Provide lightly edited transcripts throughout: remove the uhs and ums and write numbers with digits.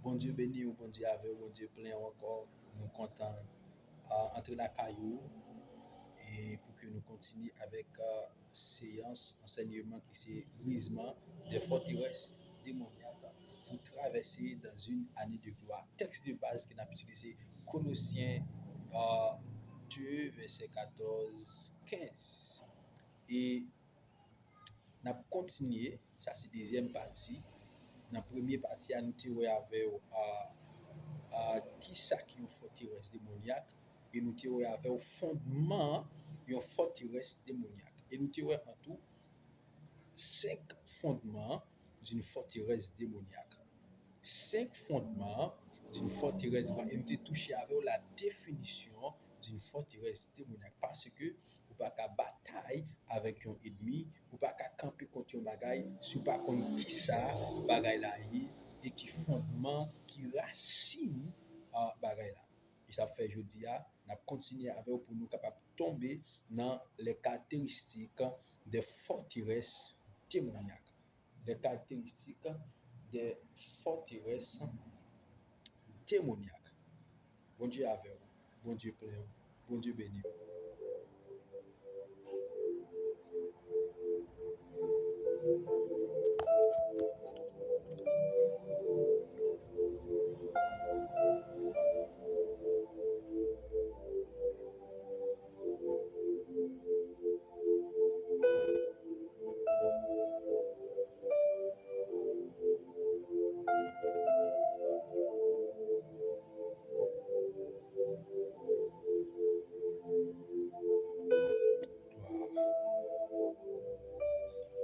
Bon Dieu béni ou bon Dieu avec, bon Dieu plein encore. Nous comptons entre la caillou et pour que nous continuions avec séance, enseignement qui c'est brisement des forteresses démoniaques pour traverser dans une année de gloire. Texte de base qui n'a pu utiliser Colossiens 2, verset 14-15. Et nous avons continué, ça c'est deuxième partie. Dans la première partie, nous avons avec qui ça qui est une forteresse démoniaque et nous avons avec au fondement une forteresse démoniaque. Et nous avons en tout 5 fondements d'une forteresse démoniaque. 5 fondements d'une forteresse démoniaque. Et nous avons touché avec la définition d'une forteresse démoniaque parce que ou pas qu'à bataille avec un ennemi, ou pas qu'à camper contre un bagaille, si pas contre qui ça bagaille là et qui fondement, qui racine bagaille là. Et ça fait jeudi on a continué avec pour nous capable tomber dans les caractéristiques des forteresses démoniaques. Les caractéristiques des forteresses démoniaques. Bon Dieu avec vous, bon Dieu plein, bon Dieu béni.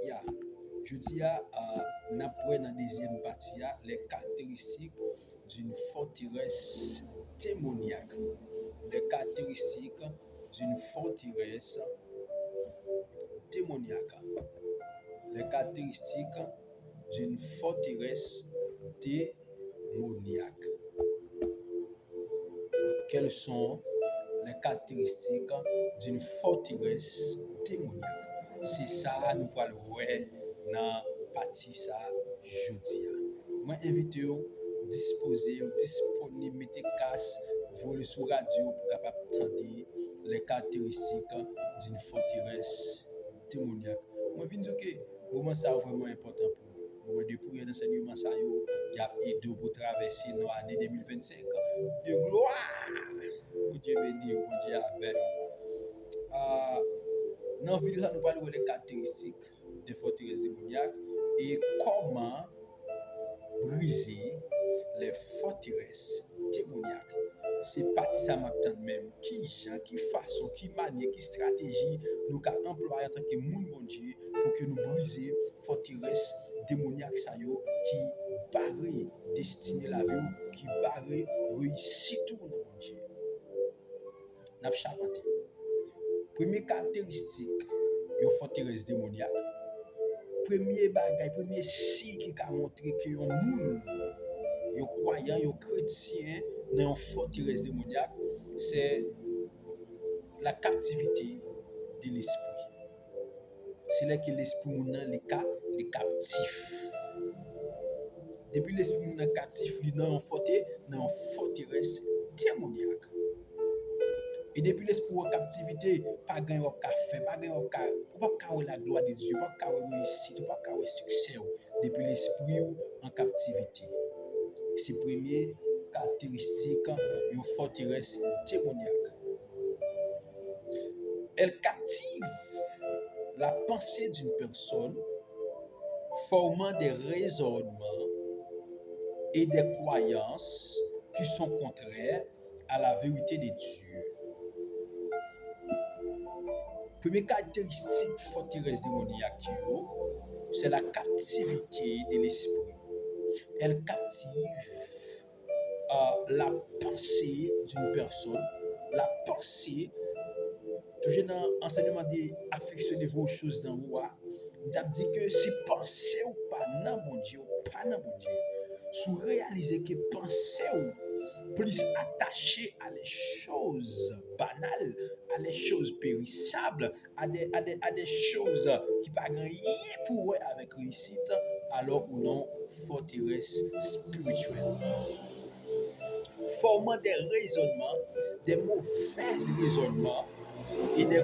Yeah. Je dis n'a pas dans la deuxième partie les caractéristiques d'une forteresse démoniaque. Les caractéristiques d'une forteresse démoniaque. Les caractéristiques d'une forteresse démoniaque. Quelles sont les caractéristiques d'une forteresse démoniaque? C'est ça nous parlons dans la partie ça jeudi. Moi invite vous disposer disponible mettez casse voler sur radio pour capable entendre les caractéristiques d'une forteresse démoniaque. Moi vinn dire que moment ça vraiment important pour nous. Moment de prière d'enseignement ça yo y a aidé pour traverser dans l'année 2025 de gloire. Bon Dieu béni, bon Dieu avec. Dans la vidéo, nous parlons des caractéristiques des forteresses démoniaques et comment briser les forteresses démoniaques. C'est parti ça m'attend même. Qui gens, qui façon, qui manière, qui stratégie nous avons employé en tant que monde bon Dieu pour que nous briser forteresses démoniaques ça yo qui barrent destiné la vie, qui barrent réussite tout dans bon Dieu. N'a charpenté. Première caractéristique une forteresse démoniaque. Premier bagage, premier signe qui a montré que un monde, un croyant, un chrétien dans une forteresse démoniaque, c'est la captivité de l'esprit. C'est là que l'esprit est captif. Depuis l'esprit est captif, il est dans une forteresse démoniaque. Et depuis l'esprit en captivité, pas gain au café, pas gain au cas, pas la gloire de Dieu, pas réussite, pas succès depuis l'esprit en captivité. C'est la première caractéristique d'une forteresse démoniaque. Elle captive la pensée d'une personne, formant des raisonnements et des croyances qui sont contraires à la vérité de Dieu. Première caractéristique forteresse démoniaque, c'est la captivité de l'esprit. Elle captive la pensée d'une personne, la pensée, toujours dans l'enseignement d'affectionner vos choses dans vous. On dit que si pensez ou pas dans bon Dieu, pas dans bon Dieu, si vous réalisez que pensez ou plus attaché à les choses banales, à les choses périssables, à des choses qui pas rien pour eux avec réussite, alors ou non forteresse spirituelle. Formant des raisonnements, des mauvais raisonnements et des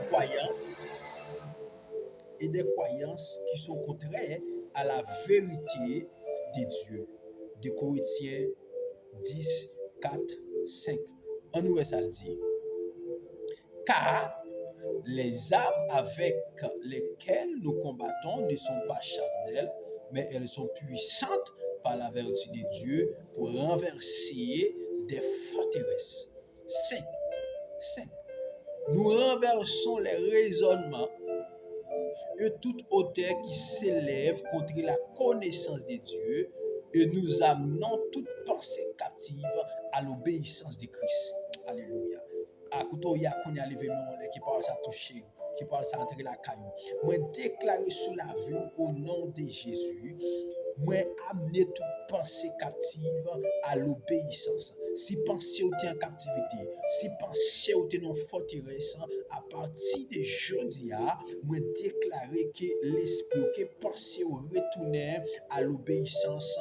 croyances qui sont contraires à la vérité de Dieu. De Corinthiens 10, 4, 5. En nous, ça le dit. Car les armes avec lesquelles nous combattons ne sont pas charnelles, mais elles sont puissantes par la vertu de Dieu pour renverser des forteresses. 5. 5. Nous renversons les raisonnements et toute hauteur qui s'élève contre la connaissance de Dieu et nous amenons toute pensée captive à l'obéissance de Christ. Alléluia. À couteau, il y a qu'on y a levé mon qui parle ça toucher, qui parle ça entrer la caillou. Moi déclarer sous la vie au nom de Jésus. Moi amener toute pensée captive à l'obéissance. Si pensée ou en captivité, si pensée ou en forteresse, à partir de jeudi, moi déclarer que l'esprit, que pensée ou retourner à l'obéissance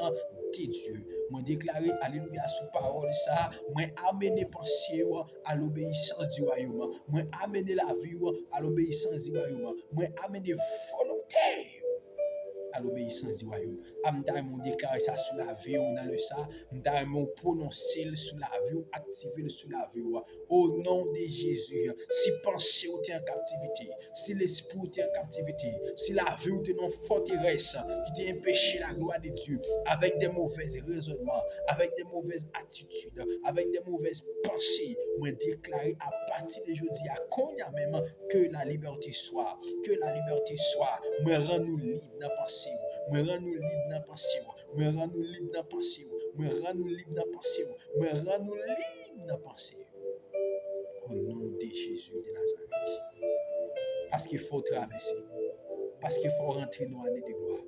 de Dieu. Moi déclarer alléluia sous parole ça, moi amener pensée à l'obéissance du royaume. Moi amener la vie à l'obéissance du royaume. Moi amener volonté à l'obéissance du royaume. Amda mon déclarer ça sur la vie ou dans le ça, m'da mon prononcer sur la vie ou activer sur la vie au nom de Jésus. Si pensée ou en captivité, si l'esprit ou en captivité, si la vie ou non forteresse qui t'a empêché la gloire de Dieu avec des mauvais raisonnements, avec des mauvaises attitudes, avec des mauvaises pensées, moi déclarer à partir de aujourd'hui à combien même que la liberté soit, moi rend nous libres dans pensée, moi rend nous libres dans pensée, moi rend nous libres dans pensée, moi rend nous libres dans pensée, moi rend nous libres dans pensée. Au nom de Jésus de Nazareth. Parce qu'il faut traverser, parce qu'il faut rentrer dans l'année de gloire,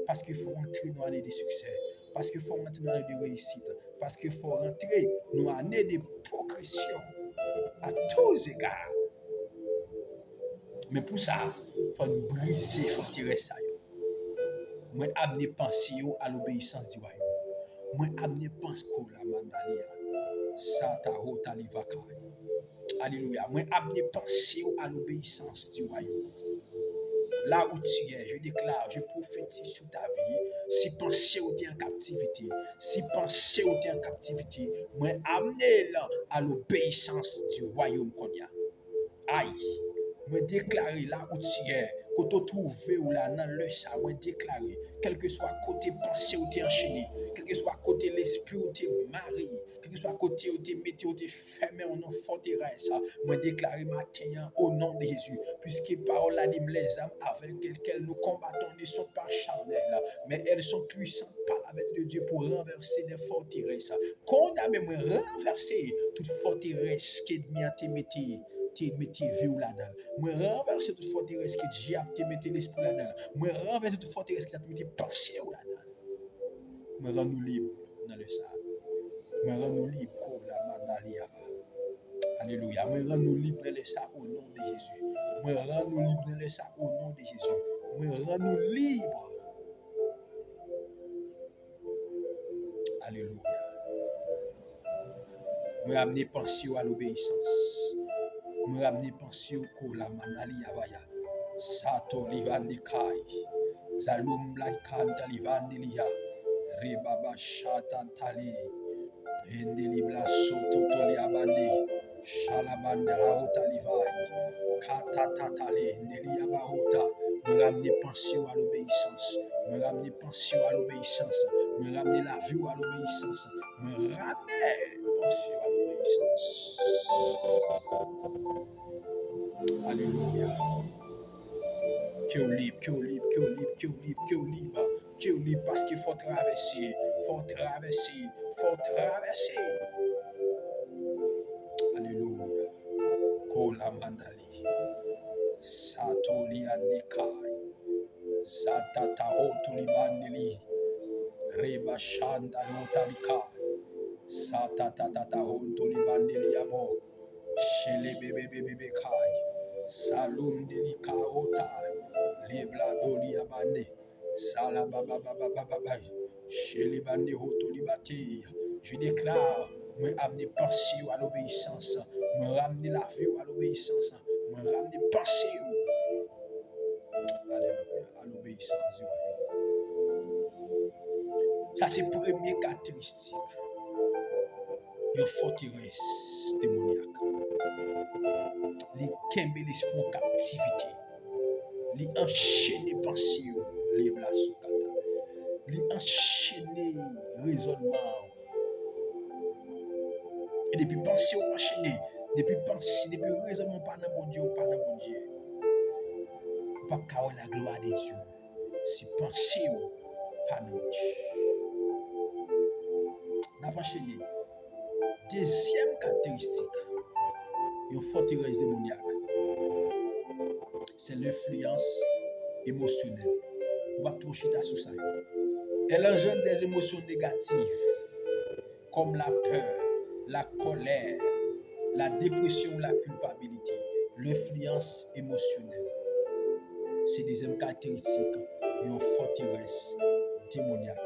parce qu'il faut rentrer dans l'année de succès, parce qu'il faut rentrer dans l'année de réussite, parce qu'il faut rentrer dans l'année de progression à tous égards. Mais pour ça, il faut briser les forteresses. Moi, amener penser à l'obéissance du royaume. Moi, amener penser à la mandalia. Sata rota livaka. Alléluia. Moi, amener penser à l'obéissance du royaume. Là où tu es, je déclare, je prophétise sur ta vie. Si penser ou en captivité, si penser ou en captivité, moi, amener à l'obéissance du royaume qu'on y a. Aïe. Moi déclarer là où tu es, quand tu trouves ou là dans le ça, moi déclarer, quel que soit côté pensée ou tu es enchaîné, quel que soit côté l'esprit ou tu es marié, quel que soit côté où tu es mété ou tu es fermé en une forteresse, moi déclarer matin au nom de Jésus, puisque parole a dit les âmes avec lesquelles nous combattons ne sont pas charnelles, mais elles sont puissantes par la main de Dieu pour renverser des forteresses. Qu'on a même renversé toute forteresse qui est mise à métier. Mettez vie là-dedans. Moi renverser toute forteresse qui j'ai te mettre l'esprit là-dedans. Moi renverser toute forteresse qui a te mettre pensée là-dedans. Moi rend nous libre dans le ça. Moi rend nous libre comme la mandalia. Alléluia. Moi rend nous libre dans le ça au nom de Jésus. Moi rend nous libre dans le ça au nom de Jésus. Moi rend nous libre. Alléluia. Moi amener pensée à l'obéissance. Moi amener pensée au la mandalia vaya. Sato livandi kai. Zalum blankanda livandi liya. Ribaba shatan tali. Endeli blasoto toli abandi. Shalabanda laota livai. Katatatali. Nelia bahota. Me ramener pension à l'obéissance. Me ramener pension à l'obéissance. Me ramener la vie à l'obéissance. Me ramener pension à l'obéissance. Alléluia. Que libre, que libre, que libre, que libre, que libre, que libre, parce qu'il faut traverser, faut traverser, faut traverser. Alléluia. Kola mandali, satoli anikai, satata otuli bandili, Reba shanda notalika. Sata tata honto libande liabo. Shele bebe kai. Salum delika otai. Lebla doli abande. Sala baba baba baba bay. Shele bande hoto libate. Je déclare, me amener pensée à l'obéissance. Me ramener la vie à l'obéissance. Me ramener pensée. Alléluia. À l'obéissance du royaume. Ça, c'est la première caractéristique. Une forteresse démoniaque. Les kembe l'esprit en captivité. Les enchaîner pensées. Les blasokata. Les enchaîner raisonnement. Et depuis penser ou enchaîner. Depuis penser, depuis raisonnement, pas dans bon Dieu ou pas dans bon Dieu. Pas qu'à la gloire de Dieu. Si penser ou pas dans bon Dieu. On a enchaîné. Deuxième caractéristique, une forteresse démoniaque, c'est l'influence émotionnelle. On va tout chiter sur ça. Elle engendre des émotions négatives, comme la peur, la colère, la dépression, la culpabilité. L'influence émotionnelle, c'est la deuxième caractéristique d'une forteresse démoniaque.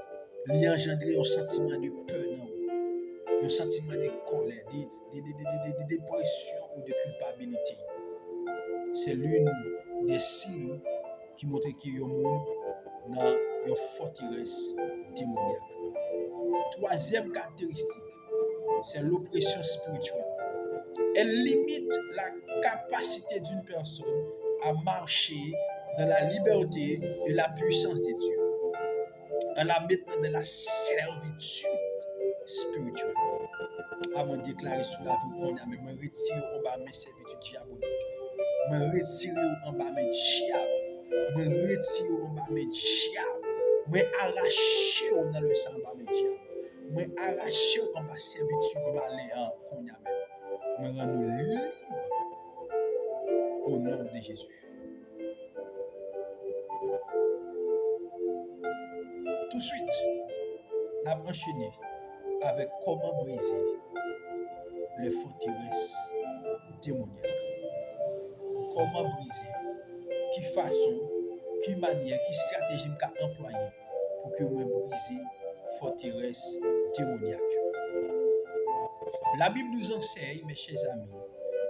Elle engendre un sentiment de peur, un sentiment de colère, de dépression ou de culpabilité. C'est l'une des signes qui montre qu'il y a un monde dans une forteresse démoniaque. Troisième caractéristique, c'est l'oppression spirituelle. Elle limite la capacité d'une personne à marcher dans la liberté et la puissance de Dieu. Elle la met dans la servitude spirituelle. Avant de déclarer sous la vie qu'on a, mais me retirer en bas mes servitudes diaboliques. Me retirer en bas mes diables. Me retirer en bas mes diables. Me arracher dans le sang en bas mes diables. Me arracher en bas servitude malin qu'on a même. Me rendre libre au nom de Jésus. Tout de suite, on a enchaîné avec comment briser les forteresses démoniaques. Comment briser, qui façon, qui manière, qui stratégie qu'a employé pour que moi briser forteresse démoniaque. La Bible nous enseigne, mes chers amis,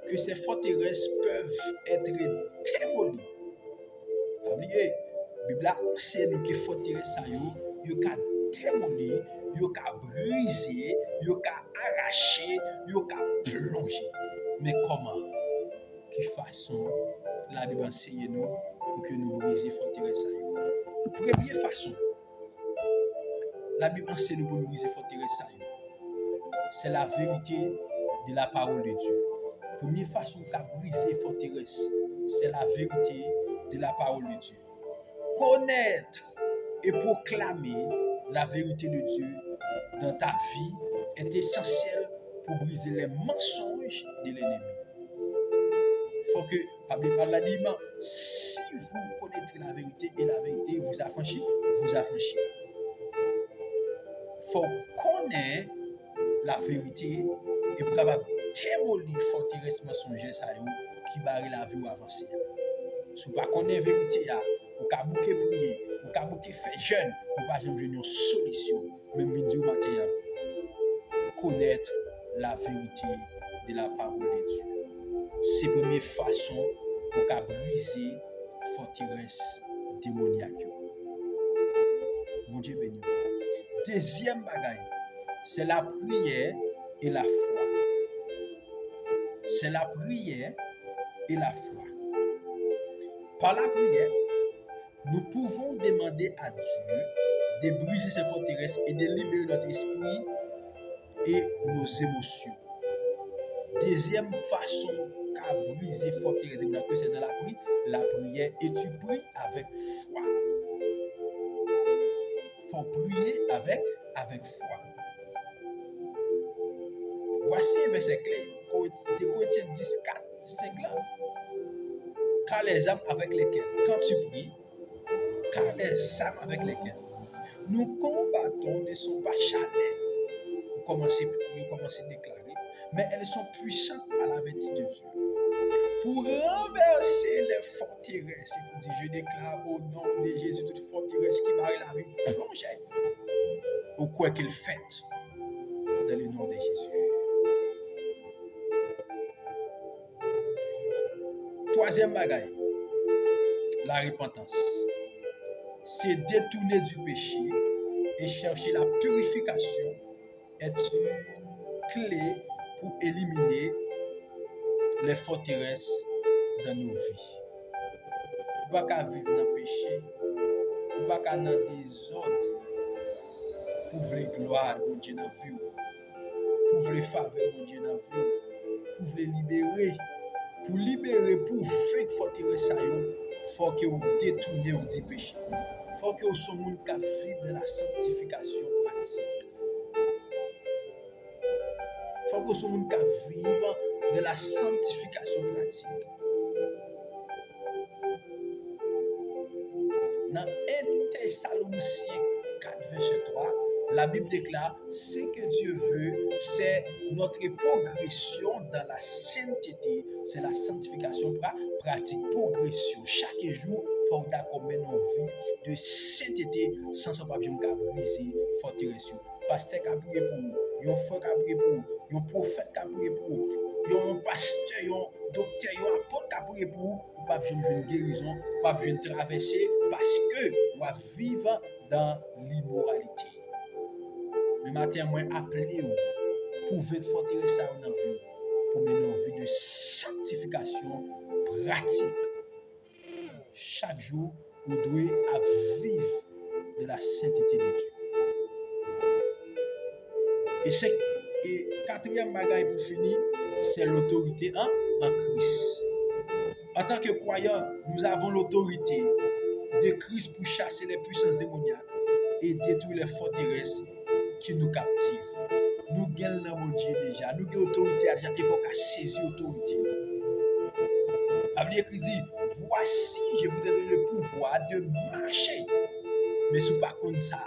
que ces forteresses peuvent être démolies. Oubliez, la Bible enseigne que forteresse ça yo ka démolir, yo ka briser, yo ka arracher, yo ka plonger. Mais comment? Qui façon la Bible enseigne nous pour que nous briser forteresse ça yo? Première façon, la Bible enseigne nous pour nous briser forteresse ça yo. C'est la vérité de la parole de Dieu. Première façon qu'a briser forteresse, c'est la vérité de la parole de Dieu. Connaître et proclamer la vérité de Dieu dans ta vie est essentiel pour briser les mensonges de l'ennemi. Il faut que, par l'aliment, si vous connaîtrez la vérité et la vérité vous affranchit, vous affranchit. Il faut connaître la vérité et pour capable démolir forteresse mensongère qui barre la vie ou avancer. Si vous ne connaissez pas la vérité, vous pouvez bouquer prier, vous pouvez bouquer faire jeûne, vous ne pouvez jamais une solution. Même vidéo matin, connaître la vérité de la parole de Dieu. C'est la première façon pour briser forteresse démoniaque. Mon Dieu béni. Deuxième bagaille, c'est la prière et la foi. C'est la prière et la foi. Par la prière, nous pouvons demander à Dieu de briser ces forteresses et de libérer notre esprit et nos émotions. Deuxième façon qu'a briser forteresse, c'est dans la prière et tu pries avec foi. Il faut prier avec foi. Voici un verset clé de Corinthiens 10, 4, 5 là. Car les âmes avec lesquelles, quand tu pries, car les âmes avec lesquelles Nous combattons ne sont pas charnelles. Vous commencez à déclarer, mais elles sont puissantes par la vertu de Dieu. Pour renverser les forteresses, et pour dire, je déclare au nom de Jésus toute forteresse qui barre la vie, plongez au quoi qu'il fait dans le nom de Jésus. Troisième bagaille, la repentance. C'est détourner du péché et chercher la purification est une clé pour éliminer les forteresses dans nos vies. Ou pas qu'à vivre dans le péché, ou pas qu'à dans le désordre, pour vouloir gloire de Dieu dans la vie, pour vouloir faveur de Dieu dans la vie, pour vouloir libérer, pour faire forteresse, il faut que vous détournez du péché. Il faut que vous soyez monde qui vivent de la sanctification pratique. Il faut que vous soyez monde qui vivent de la sanctification pratique. Dans 1 Thessaloniciens 4, verset 3, la Bible déclare, ce que Dieu veut, c'est notre progression dans la sainteté, c'est la sanctification pratique, progression. Chaque jour, il faut d'accord mener une vie de sainteté sans son papier briser, forteresse. Pasteur qui a prié pour vous, un frère qui a prié pour vous, un prophète qui a prié pour vous, un pasteur, un docteur, un apôtre qui a prié pour vous, vous pas besoin de guérison, vous pas besoin de traverser parce que vous vivez dans l'immoralité. Le matin, moi, appelez-vous pour votre forteresse dans la vie, pour mener une vie de sanctification pratique. Chaque jour, vous devez vivre de la sainteté de Dieu. Et quatrième bagaille pour finir, c'est l'autorité en Christ. En tant que croyants, nous avons l'autorité de Christ pour chasser les puissances démoniaques et détruire les forteresses qui nous captivent. Nous gagnons dans mon Dieu déjà, nous avons l'autorité déjà, il faut qu'à saisir l'autorité. La Bible dit, voici, je vous donne le pouvoir de marcher. Mais ce n'est pas comme ça,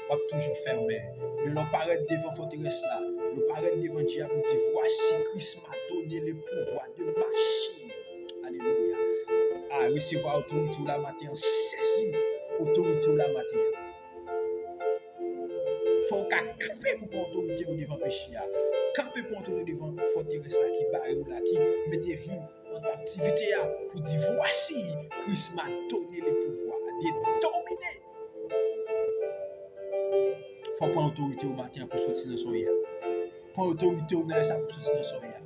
on va toujours fermer. Mais l'on paraît devant la forteresse là, l'on paraît devant Dieu pour dire, voici, Christ m'a donné le pouvoir de marcher. Alléluia. À recevoir l'autorité la matin, saisir l'autorité la matin. Il faut camper pour prendre l'autorité devant le péché. Camper pour l'autorité devant la forteresse qui barre là, qui mettez vous en activité pour dire, voici, Christ m'a donné le pouvoir de dominer. Il faut prendre l'autorité au matin pour sortir dans son hier. Prends l'autorité au matin pour sortir dans son hier.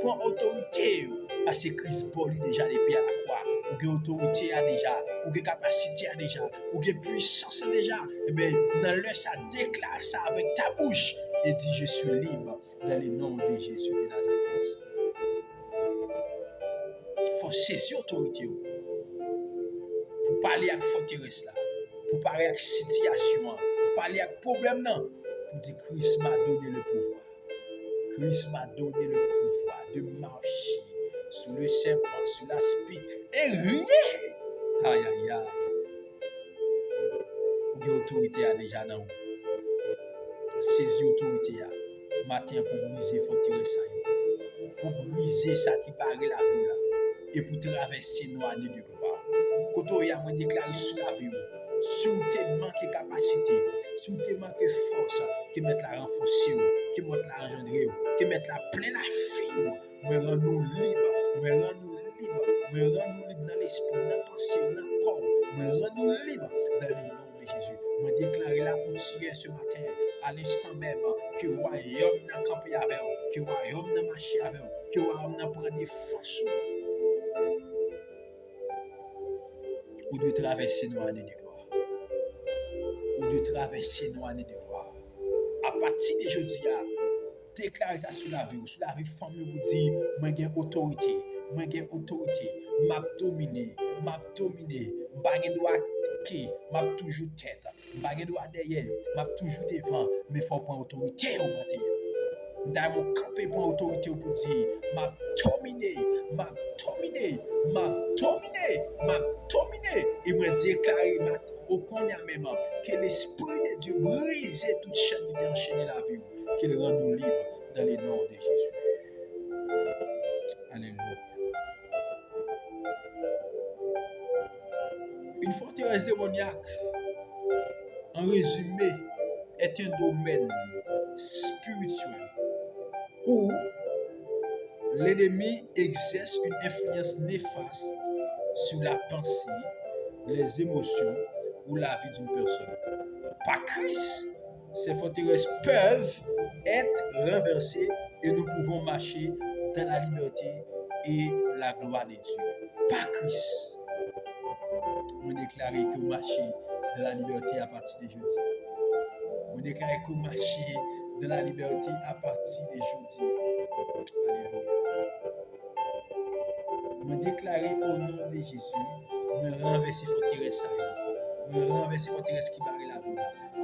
Prends l'autorité parce que Christ Paul déjà les pieds à la croix. Ou que l'autorité a déjà, ou que capacité a déjà, ou que puissance a déjà. Et bien, dans l'heure, ça déclare ça avec ta bouche et dit, je suis libre dans le nom de Jésus de Nazareth. Il faut saisir l'autorité pour parler avec forteresse là, pour parler avec situation, parler avec problème là, pour dire Christ m'a donné le pouvoir. Christ m'a donné le pouvoir de marcher sur le serpent, sur la spique, et rien. Aïe, aïe, aïe. L'autorité a déjà dans vous. Saisis l'autorité matin pour briser forteresse, pour briser ça qui barre la vie là, et pour traverser nos années de gloire. Quand on y a déclaré sur la vie, si vous te manquez capacité, si vous te manquez force, qui mettent la renforcer, qui mettent la engendrer, qui mettent la pleine la fille, mais rends-nous libres, mais rends-nous libres, mais rends-nous libres dans l'esprit, dans la pensée, dans le corps, mais rends-nous libres dans le nom de Jésus. Me déclarer là pour tirer ce matin, à l'instant même, que le royaume n'a campé avec vous, que le royaume n'a marché avec vous, que le royaume n'a pris des forces. Ou de traverser nos années de gloire. Ou de traverser nos années de gloire. À partir de aujourd'hui, déclarez ça sur la vie famille, vous dire, moi j'ai autorité, m'a dominé, m'a droit qui, m'a toujours tête, m'a droit derrière, m'a toujours devant, mais il faut prendre autorité au matin. Dans mon camper pour autorité pour dire, m'a dominé, et me déclarer au corner même, que l'Esprit de Dieu brise toute chaîne qui vient enchaîner la vie, qu'il rend nous libres dans les noms de Jésus. Alléluia. Une forteresse démoniaque, en résumé, est un domaine spirituel où l'ennemi exerce une influence néfaste sur la pensée, les émotions ou la vie d'une personne. Par Christ, ces forteresses peuvent être renversées et nous pouvons marcher dans la liberté et la gloire de Dieu. Par Christ, on déclare que vous marchez dans la liberté à partir de jeudi. On déclare que vous marchez dans la liberté à partir de jeudi. Alléluia. Me déclarer au nom de Jésus, me renverser forteresse à me renverser forteresse qui barre la vie,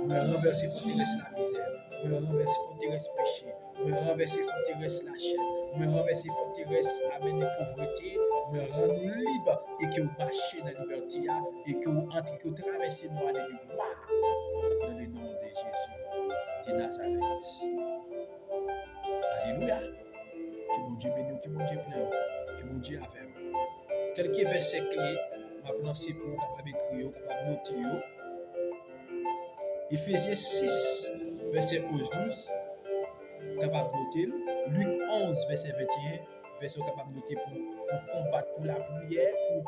me renverser forteresse la misère, me renverser forteresse péché, me renverser forteresse la chair, me renverser forteresse amène la pauvreté, me rendre libre et que vous marchez dans la liberté et que vous entrez, que vous traversez nos années de gloire dans le nom de Jésus de Nazareth. Alléluia. Que mon Dieu bénisse, que mon Dieu plein, que mon Dieu avec vous. Quelques versets clés, ma pensée pour capable d'écrire, capable de noter. Ephésiens 6, verset 11-12, capable de noter. Luc 11, verset 21, verset capable de noter pour combattre, pour la prière, pour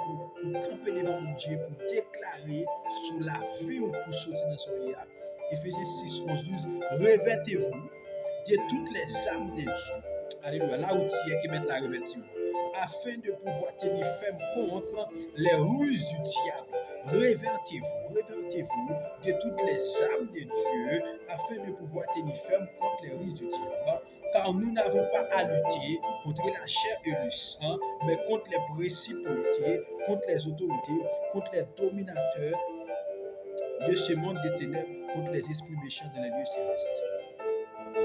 camper devant mon Dieu, pour déclarer sur la vie ou pour sortir dans son lit. Ephésiens 6, 11-12, revêtez-vous de toutes les âmes de Dieu. Alléluia, là où tu es qui met la revêture, afin de pouvoir tenir ferme contre les ruses du diable. Revêtez-vous de toutes les âmes de Dieu, afin de pouvoir tenir ferme contre les ruses du diable. Car nous n'avons pas à lutter contre la chair et le sang, mais contre les principautés, contre les autorités, contre les dominateurs de ce monde des ténèbres, contre les esprits méchants dans les lieux célestes.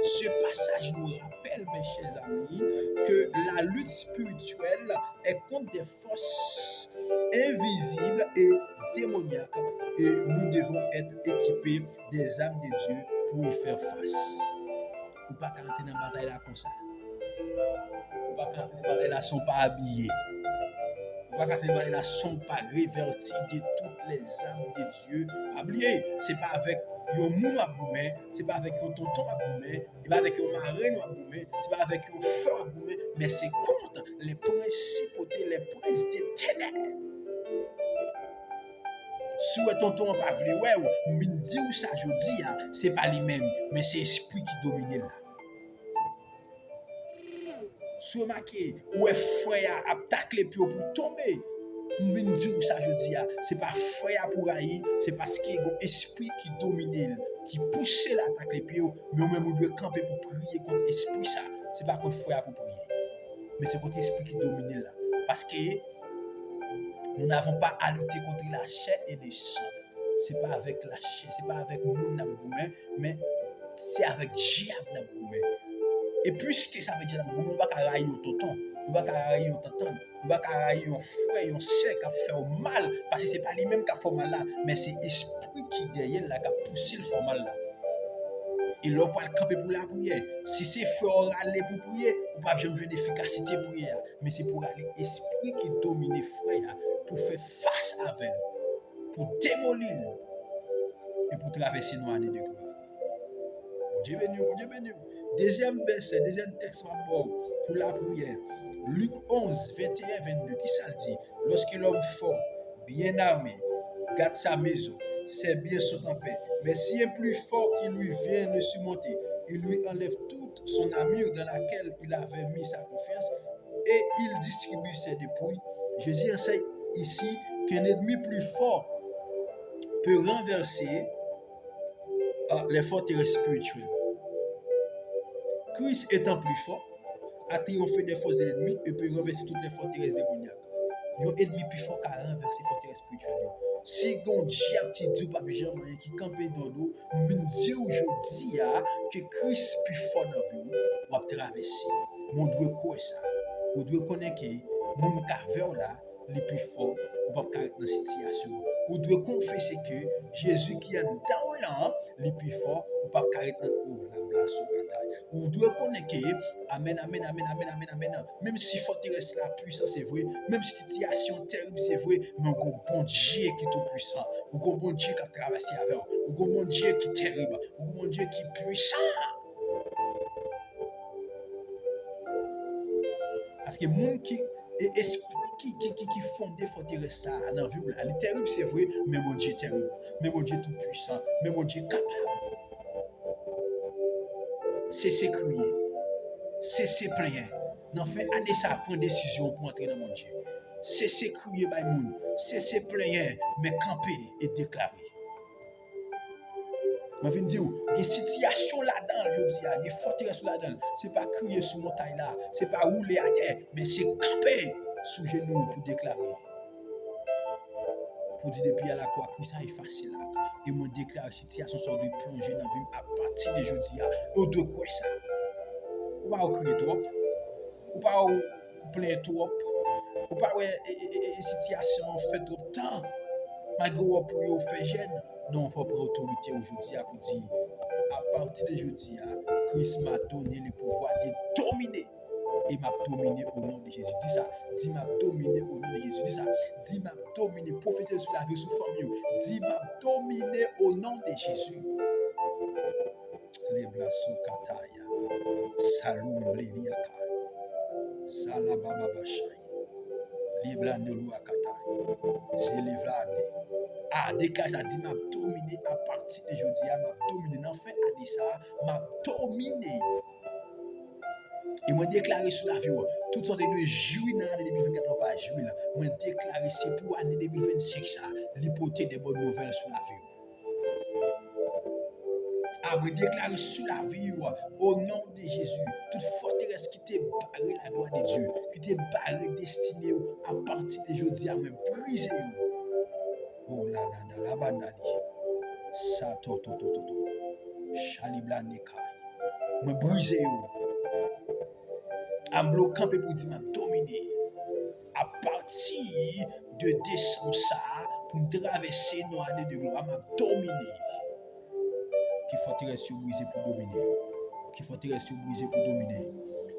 Ce passage nous rappelle, mes chers amis, que la lutte spirituelle est contre des forces invisibles et démoniaques et nous devons être équipés des âmes de Dieu pour y faire face. Ou pas quand on est dans la bataille là comme ça. Ou pas quand on est dans la bataille là sont pas habillés. Ou pas quand on est dans la bataille là sont pas révertis de toutes les âmes de Dieu. Pas oublier, c'est pas avec yon moun à boumer, c'est pas avec yon tonton à boumer, c'est pas avec yon marraine à boumer, c'est pas avec yon feu à boumer, mais c'est contre les principautés, les princes des ténèbres. Si vous tonton pas vle ouais ou m'in di ou ça jodi c'est pas lui-même, mais c'est l'esprit qui domine là. Si vous marquez ou frère a tacler puis pour tomber, m'vin di ou ça jodi c'est pas frère pour haïr, c'est parce qu'il y a un esprit qui domine, qui pousse l'attaque les pieds, mais même vous devez camper pour prier contre l'esprit ça. C'est pas contre frère pour prier, mais c'est contre l'esprit qui domine là. Parce que nous n'avons pas à lutter contre la chair et le sang. C'est pas avec la chair, c'est pas avec nous mais c'est avec diable n'abgoumé. Et puisque ça veut dire nous ne pouvons pas railler au tonton, nous ne pouvons pas railler au tonton, nous ne pouvons pas railler au frère, au sœur qui a fait mal, parce que ce n'est pas lui-même qui a fait mal là, mais c'est l'esprit qui derrière là qui a poussé le fait mal là. Et là, pour le camper pour la prière. Si c'est frère aller pour prier, ou pas jamais une efficacité pour prier, mais c'est pour aller l'esprit qui domine frère, pour faire face avec, pour démolir et pour traverser nos années de gloire. Bon Dieu béni, bon Dieu béni. Deuxième verset, deuxième texte pour la prière. Luc 11, 21-22, qui ça dit? Lorsque l'homme fort, bien armé, garde sa maison, ses biens sont en paix. Mais si un plus fort qui lui vient le surmonter, il lui enlève toute son armure dans laquelle il avait mis sa confiance et il distribue ses dépouilles. Jésus enseigne ici qu'un ennemi plus fort peut renverser les forteresses spirituelles. Christ étant plus fort, a triomphé des forces de l'ennemi et peut renverser toutes les forteresses démoniaques. Il y a un ennemi plus fort qui a renversé les forteresses spirituelles. Si un diable qui dit pas jamais qui campe dans l'eau, je dis aujourd'hui que Christ est plus fort dans vous, va traverser. On doit croire ça. On doit connaître que mon carver là, le plus fort, on va pas dans cette situation. Vous devez confesser que Jésus qui est dans l'an, il est plus fort, ou pas carré dans la place au Qatar. Vous devez connaître que, amen, amen, amen, amen, amen, amen. Même si forteresse la puissance, c'est vrai, même si situation terrible, c'est vrai, mais on a un bon Dieu qui est tout puissant, on a un bon Dieu qui a traversé avec vous, on a un bon Dieu qui est terrible, on a un bon Dieu qui est puissant. Parce que les gens qui esprit qui fondé forteresse là dans la vie, elle est terrible, c'est vrai, mais mon Dieu est terrible, mais mon Dieu est tout puissant, mais mon Dieu est capable. Cessez crier, cessez plaindre. Dans fin année, ça prend décision pour entrer dans mon Dieu. Cessez crier by moun, cessez plaindre, mais camper et déclarer. Je viens de dire, il y a des situations là-dedans, je dis, il y a des forteresses là-dedans. Ce n'est pas crier sur montagne là, ce n'est pas rouler à terre, mais c'est camper sous genoux pour déclarer. Pour dire depuis à la croix, que ça est facile là. Et moi déclare situation soit de plonger dans la vie à partir de jeudi. Ou de quoi ça? Ou pas crier trop, ou pas plaindre trop, ou pas situation fait trop de temps. Malgré pour vous faire gêne, non, il faut prendre autorité aujourd'hui pour dire, à partir de jeudi, Christ m'a donné le pouvoir de dominer. Et m'a dominé au nom de Jésus. Dis ça. Dis m'a dominé au nom de Jésus. Dis ça. Dis m'a dominé. Prophétie sur la vie, sur la famille. Dis m'a dominé au nom de Jésus. Les blasso kataya. Saloum leliaka. Salababa bashai. Les blancs kataya. C'est les vlanes. Ah, déclare ça. Dis m'a dominé à partir de jeudi. M'a dominé. N'en fait à dire ça. M'a dominé. Et moi déclaré sur la vie, toute sorte de juillet dans l'année 2024, pas juillet. Moi déclaré c'est pour l'année 2025 ça, l'hypothèse des bonnes nouvelles sur la vie. Ah, moi déclaré sur la vie, au nom de Jésus, toute forteresse qui t'est barré la gloire de Dieu, qui t'est barré destinée à partir d'aujourd'hui à me briser. Oh là là, la bandali. Ça, Chaliblane kai. Me briser. Je vais camper pour dire que je dominer. À partir de décembre, pour me traverser nos années de gloire, je vais dominer. Qui forteresse brisée pour dominer. Qui forteresse brisée pour dominer.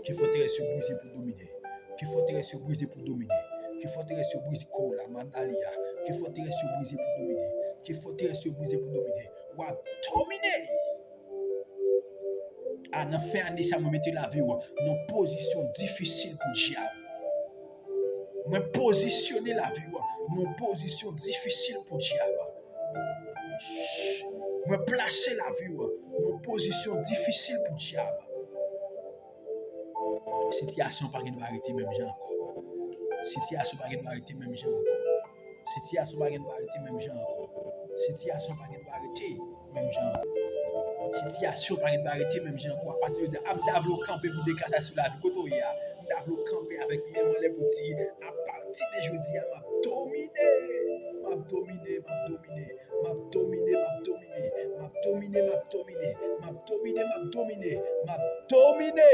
Qui forteresse brisée pour dominer. Qui forteresse brisée pour dominer. Qui forteresse brisée pour la mandalia. Qui forteresse brisée pour dominer. Qui forteresse brisée pour dominer. On va dominer. À la fin de ça, je mettre la vie dans une position difficile pour le diable. Je positionner la vie dans une position difficile pour le diable. Je placer la vie dans une position difficile pour le diable. Situation pas de arrêter même gens encore. Situation pas de arrêter même gens encore. Situation pas de arrêter même gens encore. Situation pas de arrêter même gens. Situation pas de arrêter même gens quoi parce que d'avlo camper pour déclarer sur la vie koto ya d'avlo camper avec même les petits à partir de jeudi m'a dominé m'a dominé m'a dominé m'a dominé m'a dominé m'a dominé m'a dominé m'a dominé m'a dominé m'a dominé.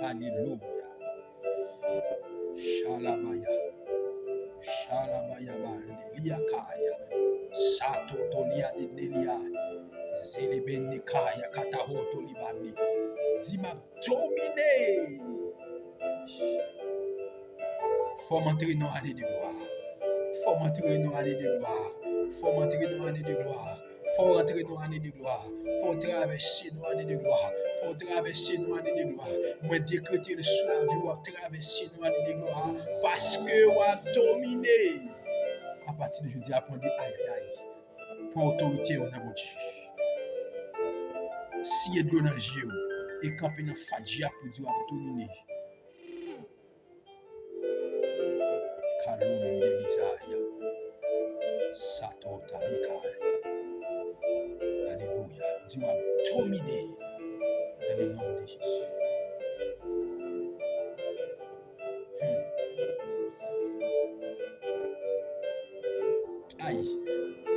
Alléluia. Shalabaya Shalabaya bandelia kaya sato tolia delia Zelebenikaya katahoto libani. Dis m'a dominé. Faut m'entrer dans l'année de gloire. Faut m'entrer dans l'année de gloire. Faut m'entrer dans l'année de gloire. Faut rentrer dans l'année de gloire. Faut traverser dans l'année de gloire. Faut traverser dans l'année de gloire. Moi décréter sur la vie ou traverser dans l'année de gloire parce que on a dominé. À partir de jeudi, apprendre aïe aïe. Pour autorité on a mon Dieu. Si est dans Dieu et camper dans Fadja pour Dieu à dominer. Kalum de l'Isaïa. Sato Talika. Alléluia. Dieu a dominé dans le nom de Jésus. Aïe.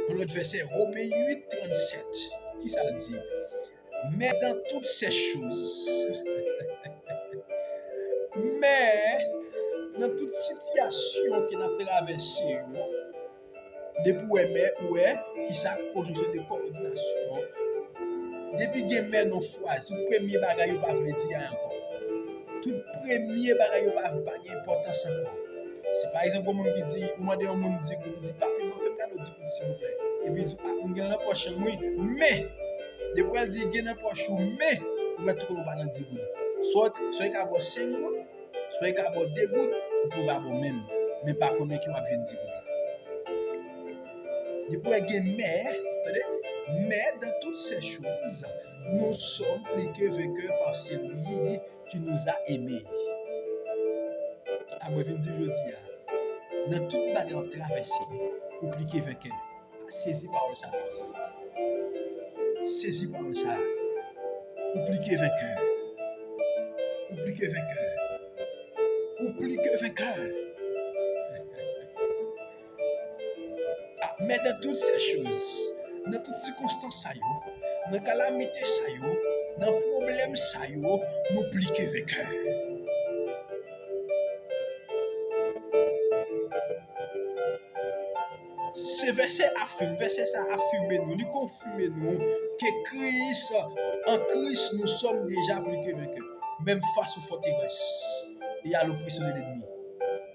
Dans l'autre verset, Romains 8, 37. Qui ça le dit? Mais dans toutes ces choses, mais dans toute situation que nous traversons, Depuis ouais, qui ça conjonction de coordination. Depuis que mère non foi, tout premier bagage yo pas veut dire encore. Tout premier bagage yo pas importance encore. C'est par exemple un monde qui dit, ou demander un monde dit papi, moi fais cadeau dit s'il vous plaît. Et puis ah, on gagne la poche oui, mais depuis elle dit gagne la poche mais on met tout pas dans 10 gouttes. Soit qu'à boire 5 gouttes, soit qu'à boire 2 gouttes, ou pour pas boire même, mais pas connaître qui va venir 10 gouttes là. Depuis elle gagne mais dans toutes ces choses, nous sommes plus que vainqueurs par celui qui nous a aimés. À moi, je dis aujourd'hui, dans toute bagarre traversée, ou plus que vainqueur, saisi par le ça. Saisi par le ça. Ou plus que vainqueur. Ou plus que vainqueur. Ou plus que vainqueur. Ah, mais dans toutes ces choses, dans toutes circonstances, dans calamité, dans problème, nous plus que vainqueur. Ce verset ça affirme nous, il confirme nous que Christ, en Christ, nous sommes déjà plus que vainqueurs. Même face aux forteresses et à l'oppression de l'ennemi,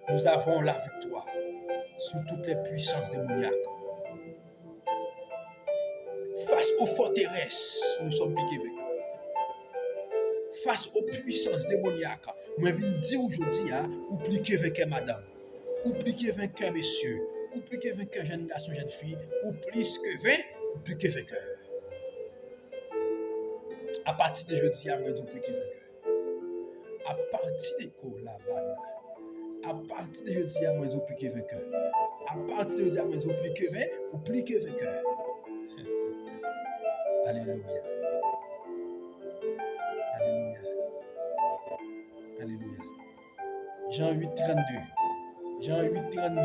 nous avons la victoire sur toutes les puissances démoniaques. Face aux forteresses, nous sommes plus que vainqueurs. Face aux puissances démoniaques, moi je viens dire aujourd'hui, ou plus que vainqueur, madame, ou plus que vainqueur, messieurs. Ou plus que vainqueur, jeune garçon, jeune fille, ou plus que 20, ou plus que vainqueur. À partir de jeudi, à moi, ou plus que vainqueur. À partir de Kolabana, à partir de jeudi, à moi, ou plus que vainqueur. À partir de jeudi, à moi, ou plus que 20, ou plus que vainqueur. Alléluia. Alléluia. Alléluia. Jean 8, 32. Jean 8, 32.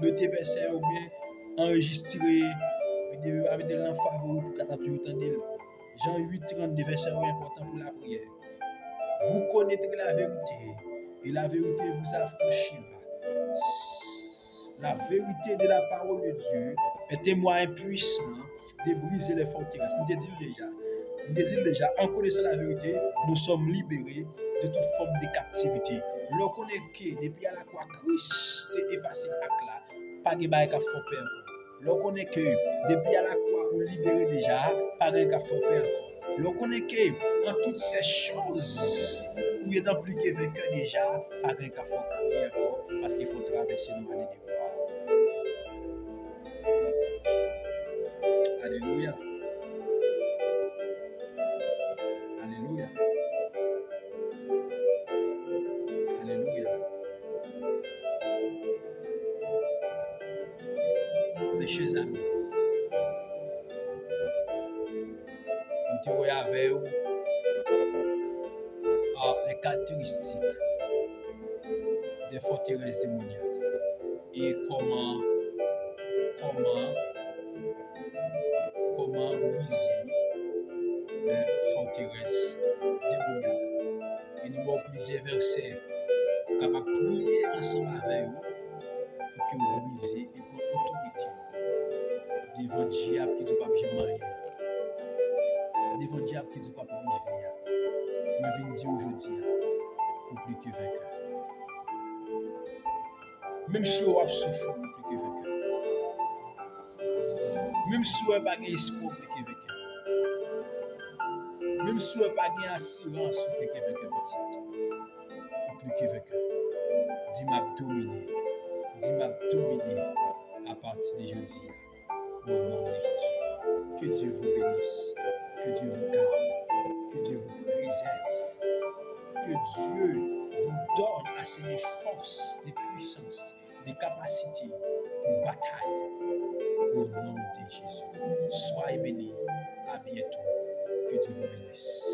Notez verset ou bien enregistré. Vidéo avec des gens favoris pour qu'à toujours entendre. Jean 8, 32, verset important pour la prière. Vous connaîtrez la vérité et la vérité vous affranchira. La vérité de la parole de Dieu est un moyen puissant de briser les forteresses. Nous disons déjà, en connaissant la vérité, nous sommes libérés de toute forme de captivité. L'on connaît que depuis à la croix, Christ est effacé avec là, pas de bail qui faut peur. L'on connaît que depuis à la croix, on libéré déjà, pas de qui faut peur encore. L'on connaît que en toutes ces choses, où il est plus que vainqueur déjà, pas de qui faut crier encore, parce qu'il faut traverser nos années de gloire. Alléluia. Alléluia. Alléluia. Mes chers amis, nous te voyons avec vous les caractéristiques des forteresses démoniaques et comment briser les forteresses démoniaques. Et nous avons plusieurs versets capables de prier ensemble avec vous pour que vous brisez et prendre autorité devant le diable qui ne peut pas jamais rien. Devant le diable qui ne peut pas vivre. Je viens dire aujourd'hui, ou plus que vainqueur. Même si vous avez souffert, ou plus que vainqueur. Même si vous n'avez pas d'espoir, ou plus que vainqueur. Même si vous n'avez pas d'assurance, ou plus que vainqueur, ou plus que vainqueur. Dis-moi dominer à partir de jeudi. Au nom de Jésus. Que Dieu vous bénisse. Que Dieu vous garde. Que Dieu vous préserve. Que Dieu vous donne assez de force, de puissance, de capacité pour bataille. Au nom de Jésus. Soyez bénis. À bientôt. Que Dieu vous bénisse.